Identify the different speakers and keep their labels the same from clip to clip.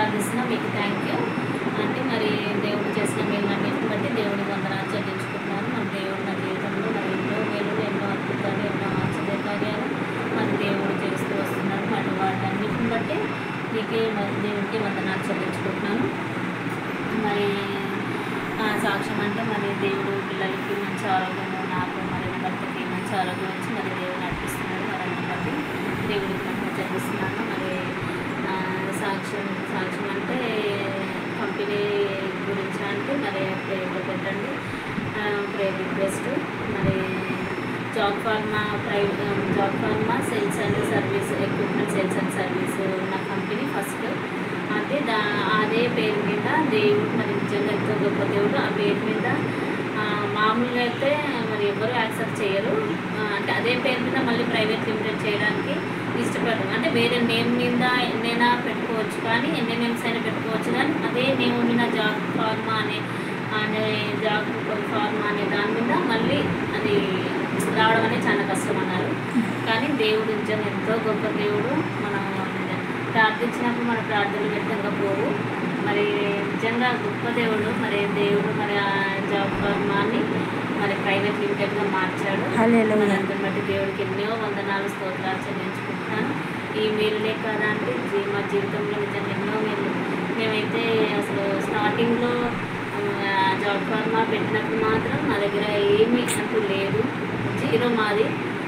Speaker 1: ప్రార్థిస్తున్నాం. మీకు thank you అంటే మరి దేవుడు చేసిన మేలన్నిటిని బట్టి దేవుడికి వందనాలు చెల్లించుకుంటున్నాను. మన దేవుడు నా జీవితంలో మరి ఎన్నో మేలులు, ఎన్నో అద్భుతాలు, ఎన్నో ఆశ్చర్య కార్యాలు మరి దేవుడు చేస్తూ వస్తున్నాడు. మరి వాటన్నిటిని బట్టి నీకే మరి దేవుడికి వందనాలు చెల్లించుకుంటున్నాను. మరి సాక్ష్యం అంటే మరి దేవుడు పిల్లలకి మంచి ఆరోగ్యము, నాకు మరి నా భర్తకి మంచి ఆరోగ్యం వచ్చి మరి దేవుడు నడిపిస్తున్నాడు. మరి అన్ని బట్టి దేవుడికి వందనాలు చెల్లిస్తున్నాను. మరి సాక్ష్యం అంటే కంపెనీ గురించి అంటే మరి ప్రేయర్లో పెట్టండి. ప్రేయర్ రిక్వెస్ట్ మరి job pharma sales and service, equipment sales and service నా కంపెనీ ఫస్ట్ అంటే అదే పేరు మీద దేవుడు మరి నిజంగా ఎంతో గొప్ప దేవుడు. ఆ పేరు మీద మామూలుగా అయితే మరి ఎవరు యాక్సెప్ట్ చేయరు. అంటే అదే పేరు మీద మళ్ళీ ప్రైవేట్ లిమిటెడ్ చేయడానికి ఇష్టపడరు. అంటే వేరే నేమ్ మీద ఎన్నైనా పెట్టుకోవచ్చు, కానీ ఎన్ని నేమ్స్ అయినా పెట్టుకోవచ్చు, కానీ అదే నేమ్ మీద జాబ్ ఫార్మా అనే దాని మీద మళ్ళీ అది రావడం అనేది చాలా కష్టం అన్నారు. కానీ దేవుడు నిజంగా ఎంతో గొప్ప దేవుడు. మనం ప్రార్థించినప్పుడు మన ప్రార్థనలు వ్యర్థంగా పోవు. మరి నిజంగా గొప్ప దేవుడు. మరి దేవుడు మరి ఆ జాబ్ ఫార్మాని మరి ప్రైవేట్ లిమిటెడ్గా మార్చాడు. మరి అందరిని బట్టి దేవుడికి ఎన్నో వందనాలు, స్తోత్రాలు చెల్లించుకుంటున్నాను. ఈ మేలులే కదా అంటే మా జీవితంలో నిజంగా ఎన్నో మేలు. మేమైతే అసలు స్టార్టింగ్లో జాబ్ ఫార్మా పెట్టినప్పుడు మాత్రం మా దగ్గర ఏమీ అంటూ లేదు, జీరో మాది.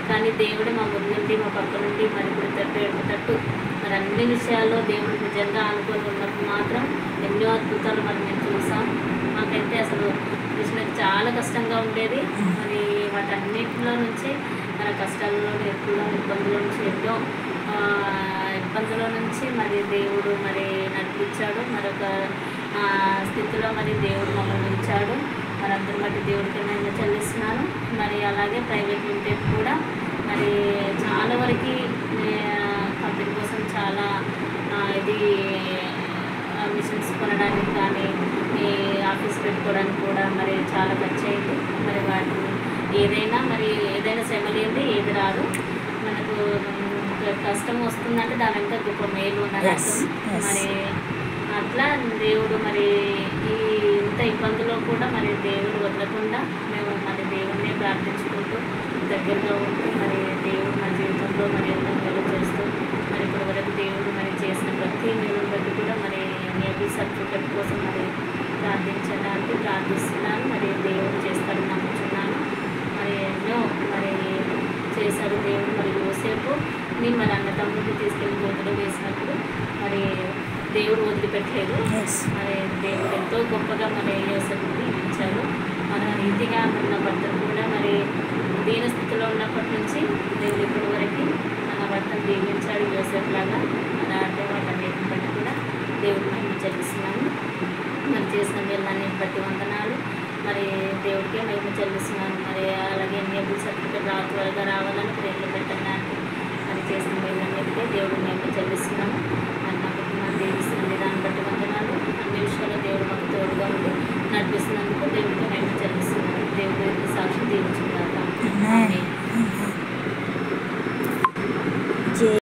Speaker 1: కానీ దేవుడు మా ముందు నుండి మా పక్క నుండి మరి ఇప్పుడు తట్టు మరి అన్ని విషయాల్లో దేవుడు నిజంగా అనుకూలంగా ఉన్నప్పుడు మాత్రం ఎన్నో అద్భుతాలు మరి మేము చూసాం. మాకైతే అసలు కృష్ణకి చాలా కష్టంగా ఉండేది. మరి వాటన్నిటిలో నుంచి మన కష్టాల్లో ఎప్పుడో ఇబ్బందుల నుంచి ఎన్నో ఇబ్బందుల నుంచి మరి దేవుడు మరి నడిపించాడు. మరొక స్థితిలో మరి దేవుడు మమ్మల్ని ఉంచాడు. మరి అందరి బట్టి దేవుడికి నేను చెల్లిస్తున్నాను. మరి అలాగే ప్రైవేట్ లిమిటెడ్ కూడా మరి చాలా వరకు కంపెనీ కోసం చాలా ఇది మిషన్స్ కొనడానికి కానీ ఈ ఆఫీస్ పెట్టుకోవడానికి కూడా మరి చాలా ఖర్చు అయింది. మరి వాటిని ఏదైనా శ్రమ లేనిది ఏది రాదు. మనకు కష్టం వస్తుందంటే దాని వెంట గొప్ప మేలు ఉన్నది. మరి అట్లా దేవుడు మరి ఈ ఇంత ఇబ్బందులో కూడా మరి దేవుడు వదలకుండా మేము మరి దేవుడిని ప్రార్థించుకుంటూ దగ్గరగా ఉంటూ మరి దేవుడు మన జీవితంలో మరి ఎంతో మేలు చేస్తూ మరి ఇప్పటి వరకు దేవుడు మరి చేసిన ప్రతి మేలు బట్టి కూడా మరి నేబీ సర్టిఫికెట్ కోసం మరి ప్రార్థిస్తున్నాను. మరి దేవుడు చేస్తాడని నమ్ముతున్నాను. మరి ఎన్నో మరి చేశాడు దేవుడు. మరి యోసేపు నేను మరి అన్న తమ్ముడిని తీసుకెళ్ళి గోతులో వేసినప్పుడు మరి దేవుడు వదిలిపెట్టలేదు. మరి దేవుడు ఎంతో గొప్పగా మరి యోసేపుని ఇచ్చాడు. మన రీతిగా మన భర్తను కూడా మరి దీన స్థితిలో ఉన్నప్పటి నుంచి దేవుడు ఇప్పటి వరకు మన భర్తను దీవించాడు యోసేపులాగా. మన అంటే వాళ్ళన్నిటిని బట్టి కూడా దేవుడు మేము చెల్లిస్తున్నాము. మరి చేసిన వీళ్ళన్నిటిని బట్టి వందనాలు. మరి దేవుడికే మేము చెల్లిస్తున్నాను. మరి అలాగే నేబుల్ సర్టిఫికెట్ త్వరగా రావాలని ప్రేర్లు పెట్టడానికి మరి చేసిన వీళ్ళన్నిటికీ దేవుడు మేము చెల్లిస్తున్నాము. మరి మా కుటుంబాన్ని